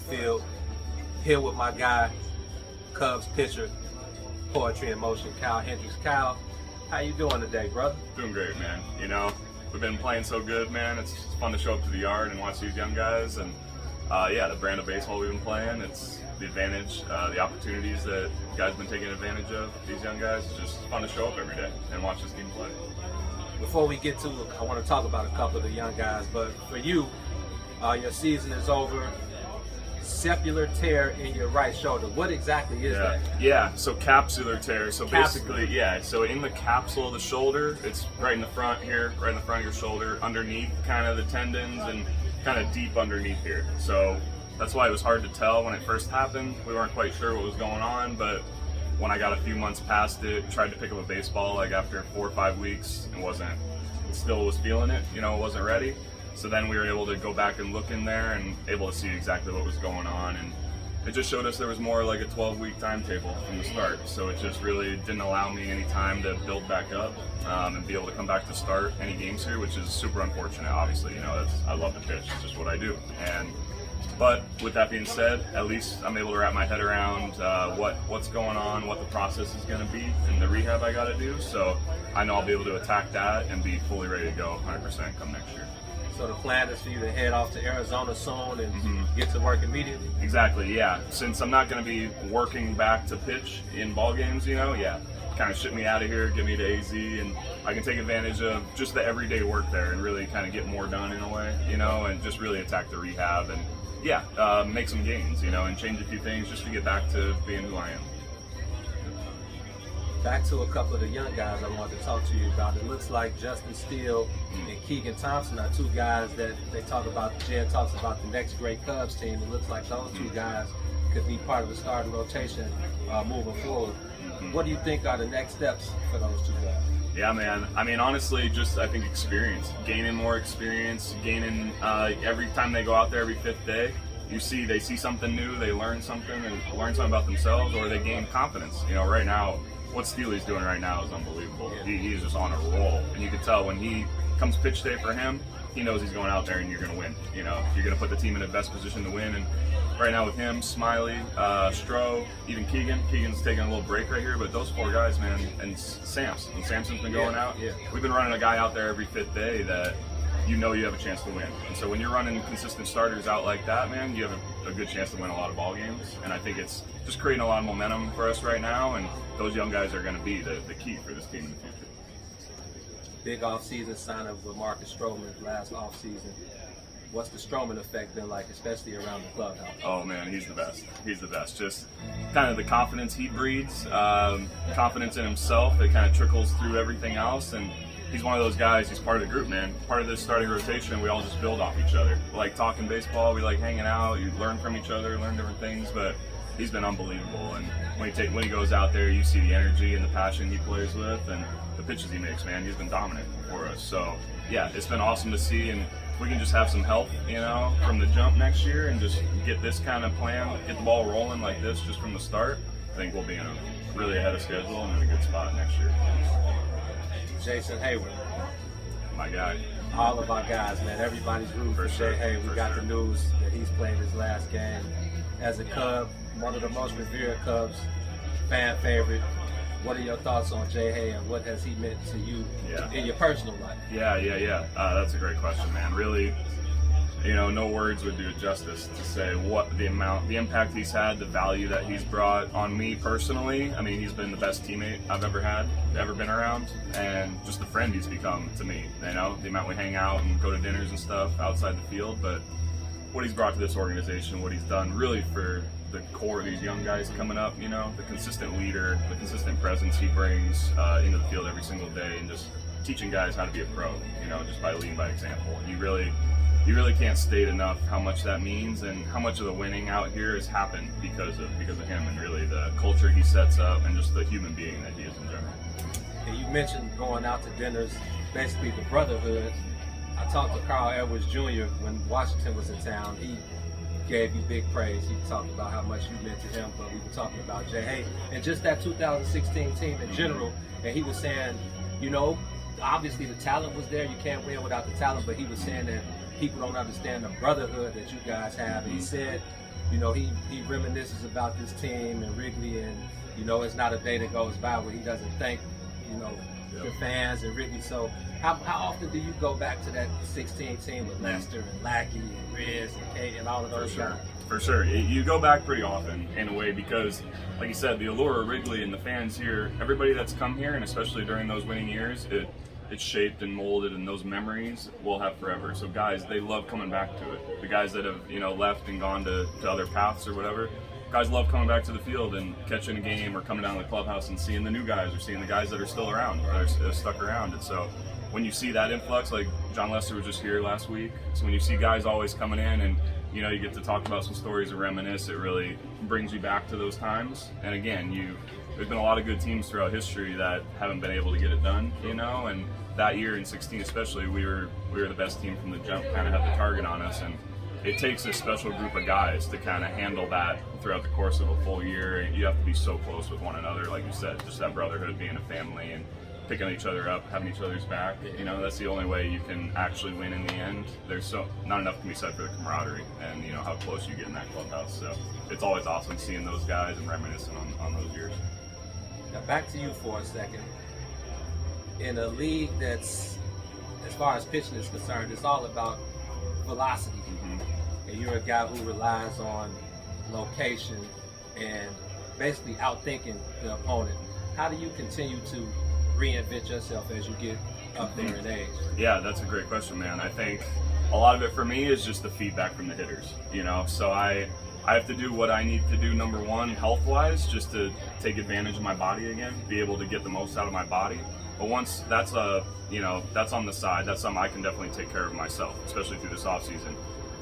field, here with my guy, Cubs pitcher, Poetry in Motion, Hendricks. Kyle, how you doing today, brother? Doing great, man. You know, we've been playing so good, man. It's fun to show up to the yard and watch these young guys. And yeah, the brand of baseball we've been playing, it's the advantage, the opportunities that guys have been taking advantage of, these young guys. It's just fun to show up every day and watch this team play. Before we get to it, I want to talk about a couple of the young guys, but for you, your season is over. Septular tear in your right shoulder. What exactly is that? Yeah, so capsular tear. So basically, yeah, so in the capsule of the shoulder, it's right in the front here, right in the front of your shoulder, underneath kind of the tendons and kind of deep underneath here. So that's why it was hard to tell when it first happened. We weren't quite sure what was going on, but when I got a few months past it, tried to pick up a baseball like after 4 or 5 weeks and still was feeling it, you know, wasn't ready. So then we were able to go back and look in there and able to see exactly what was going on. And it just showed us there was more like a 12-week timetable from the start. So it just really didn't allow me any time to build back up and be able to come back to start any games here, which is super unfortunate. Obviously, you know, I love to pitch. It's just what I do. But with that being said, at least I'm able to wrap my head around what's going on, what the process is going to be, and the rehab I got to do. So I know I'll be able to attack that and be fully ready to go 100% come next year. So the plan is for you to head off to Arizona soon and get to work immediately? Exactly, yeah. Since I'm not going to be working back to pitch in ball games, you know, yeah, kind of ship me out of here, get me to AZ, and I can take advantage of just the everyday work there and really kind of get more done in a way, you know, and just really attack the rehab and, yeah, make some gains, you know, and change a few things just to get back to being who I am. Back to a couple of the young guys I wanted to talk to you about. It looks like Justin Steele and Keegan Thompson are two guys that they talk about. Jed talks about the next great Cubs team. It looks like those two guys could be part of the starting rotation moving forward. What do you think are the next steps for those two guys? Yeah, man. I mean, honestly, just I think experience, gaining more experience, gaining every time they go out there every fifth day. They see something new, they learn something about themselves, or they gain confidence. You know, right now, what Steely's doing right now is unbelievable. He's just on a roll, and you can tell when he comes pitch day for him, he knows he's going out there and you're going to win. You know, you're going to put the team in the best position to win. And right now with him, Smiley, Stro, even Keegan's taking a little break right here, but those four guys, man, and Samson's been going out. Yeah. We've been running a guy out there every fifth day that you know you have a chance to win. And so when you're running consistent starters out like that, man, you have a good chance to win a lot of ball games. And I think it's just creating a lot of momentum for us right now, and those young guys are going to be the key for this team in the future. Big off-season signing with Marcus Stromman last off-season. What's the Stromman effect been like, especially around the clubhouse? Oh man, he's the best. He's the best. Just kind of the confidence he breeds, confidence in himself. It kind of trickles through everything else, and he's one of those guys. He's part of the group, man. Part of this starting rotation. We all just build off each other. We like talking baseball. We like hanging out. You learn from each other, learn different things. But he's been unbelievable. And when he goes out there, you see the energy and the passion he plays with, and the pitches he makes. Man, he's been dominant for us. So yeah, it's been awesome to see. And if we can just have some help, you know, from the jump next year, and just get this kind of plan, get the ball rolling like this just from the start, I think we'll be in a really ahead of schedule and in a good spot next year. Jason Hayward, my guy. All of our guys, man. Everybody's rooting for Jay Hay. We got the news that he's played his last game as a Cub, one of the most revered Cubs, fan favorite. What are your thoughts on Jay Hay, and what has he meant to you in your personal life? Yeah. That's a great question, man. Really, you know, no words would do it justice to say what the impact he's had, the value that he's brought on me personally. I mean, he's been the best teammate I've ever been around, and just the friend he's become to me. You know, the amount we hang out and go to dinners and stuff outside the field, but what he's brought to this organization, what he's done really for the core of these young guys coming up, you know, the consistent leader, the consistent presence he brings into the field every single day, and just teaching guys how to be a pro, you know, just by leading by example. You really can't state enough how much that means, and how much of the winning out here has happened because of him, and really the culture he sets up, and just the human being that he is in general. And you mentioned going out to dinners, basically the Brotherhood. I talked to Carl Edwards Jr. when Washington was in town. He gave you big praise. He talked about how much you meant to him, but we were talking about Jay Hay and just that 2016 team in general. And he was saying, you know, obviously the talent was there. You can't win without the talent, but he was saying that people don't understand the brotherhood that you guys have. And he said he reminisces about this team and Wrigley, and it's not a day that goes by where he doesn't thank the fans and Wrigley. So how often do you go back to that 16 team with Lester and Lackey and Riz and Kate and all of those guys? For sure. You go back pretty often in a way because, like you said, the allure of Wrigley and the fans here, everybody that's come here, and especially during those winning years, it's shaped and molded, and those memories we'll have forever. So guys, they love coming back to it. The guys that have left and gone to other paths or whatever, guys love coming back to the field and catching a game or coming down to the clubhouse and seeing the new guys or seeing the guys that are still around, that are stuck around. And so when you see that influx, like John Lester was just here last week, so when you see guys always coming in and you get to talk about some stories and reminisce, it really brings you back to those times. And again, there's been a lot of good teams throughout history that haven't been able to get it done, and that year in 16 especially, we were the best team from the jump, kind of had the target on us, and it takes a special group of guys to kind of handle that throughout the course of a full year. You have to be so close with one another, like you said, just that brotherhood, being a family and picking each other up, having each other's back. That's the only way you can actually win in the end. There's not enough can be said for the camaraderie and how close you get in that clubhouse. So it's always awesome seeing those guys and reminiscing on those years. Now back to you for a second. In a league that's, as far as pitching is concerned, it's all about velocity. And you're a guy who relies on location and basically outthinking the opponent. How do you continue to reinvent yourself as you get up there in age? Yeah, that's a great question, man. I think a lot of it for me is just the feedback from the hitters, so I have to do what I need to do, number one, health-wise, just to take advantage of my body again, be able to get the most out of my body. But once that's that's on the side, that's something I can definitely take care of myself, especially through this off season.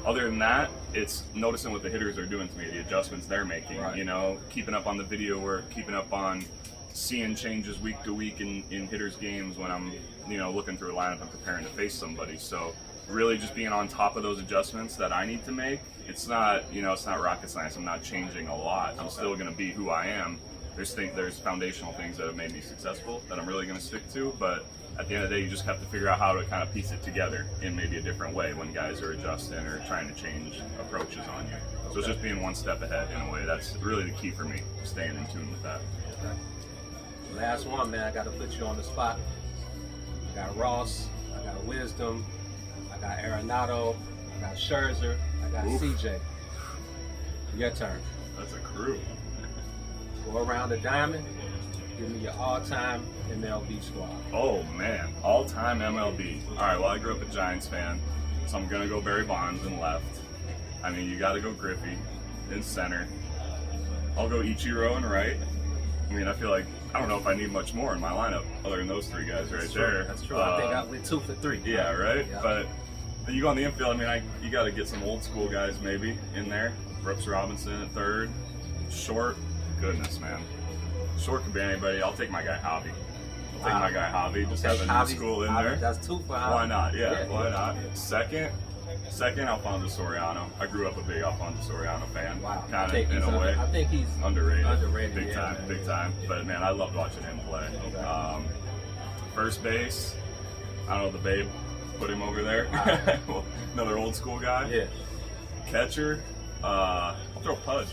Other than that, it's noticing what the hitters are doing to me, the adjustments they're making, right. Keeping up on the video work, keeping up on seeing changes week to week in hitters' games when I'm, looking through a lineup and preparing to face somebody. So really just being on top of those adjustments that I need to make. It's not rocket science. I'm not changing a lot. I'm still going to be who I am. There's foundational things that have made me successful that I'm really going to stick to, but at the end of the day, you just have to figure out how to kind of piece it together in maybe a different way when guys are adjusting or trying to change approaches on you. So it's just being one step ahead in a way. That's really the key for me, staying in tune with that. Okay. Last one, man. I got to put you on the spot. I got Ross, I got Wisdom, I got Arenado, I got Scherzer, I got CJ. Your turn. That's a crew. Go around the diamond. Give me your all-time MLB squad. Oh, man. All-time MLB. All right, well, I grew up a Giants fan, so I'm going to go Barry Bonds in left. I mean, you got to go Griffey in center. I'll go Ichiro in right. I mean, I feel like, I don't know if I need much more in my lineup other than those three guys right there. That's true. I think I went 2 for 3. Yeah, right? Yeah. But then you go on the infield, I mean, you got to get some old school guys maybe in there. Brooks Robinson at third. Short. Goodness, man. Short could be anybody. I'll take my guy Javi. Just having new school in there. That's 2 for Javi. Why not? Yeah, why not? Second, Alfonso Soriano. I grew up a big Alfonso Soriano fan. Wow. Kind of in a way. I think he's underrated. Big man. time. But man, I loved watching him play. Okay. First base, I don't know, the Babe put him over there. Well, another old school guy. Yeah. Catcher, I'll throw Pudge.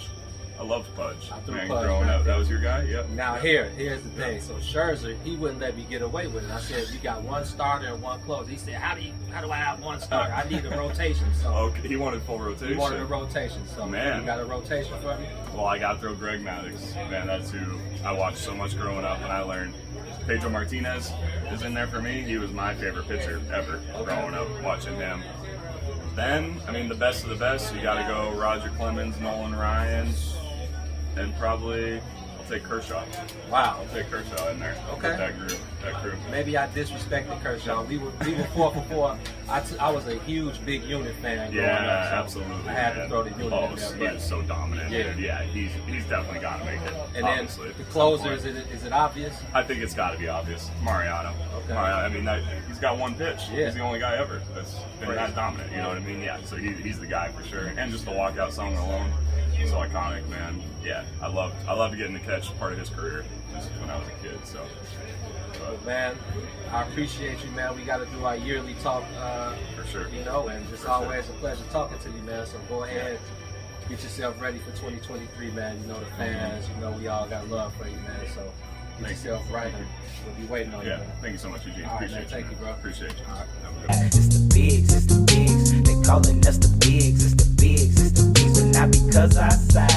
I loved Pudge. Pudge growing up. That was your guy? Yep. Now here's the thing. So Scherzer, he wouldn't let me get away with it. I said, you got one starter and one closer. He said, how do I have one starter? I need a rotation. So okay, he wanted full rotation. He wanted a rotation. So man, you got a rotation for me? Well, I got to throw Greg Maddux. Man, that's who I watched so much growing up, and I learned. Pedro Martinez is in there for me. He was my favorite pitcher ever growing up, watching him. Then, I mean, the best of the best, you got to go Roger Clemens, Nolan Ryan, and probably I'll take Kershaw. Wow. I'll take Kershaw in there. Okay. That crew. Maybe I disrespected Kershaw. We were 4 for 4. I was a huge big unit fan. Yeah, up, so absolutely. I had to throw the unit in there. He is so dominant. Yeah, he's definitely got to make it. And obviously, then the closer, is it obvious? I think it's got to be obvious. Mariano. Okay. I mean, he's got one pitch. Yeah. He's the only guy ever that's been that dominant. You know what I mean? Yeah. So he's the guy for sure. And just the walkout song alone. So iconic, man. Yeah, I loved getting to catch part of his career just when I was a kid. So, well, man, I appreciate you, man. We got to do our yearly talk, for sure. and it's always a pleasure talking to you, man. So go ahead, get yourself ready for 2023, man. You know the fans, you know we all got love for you, man. So get yourself right, and we'll be waiting on you, Yeah, man. thank you so much, Eugene. All right, Appreciate man. Thank you, bro. Appreciate you. All right. Have a good one. It's the bigs, they calling us the bigs, it's the bigs, but not because I side.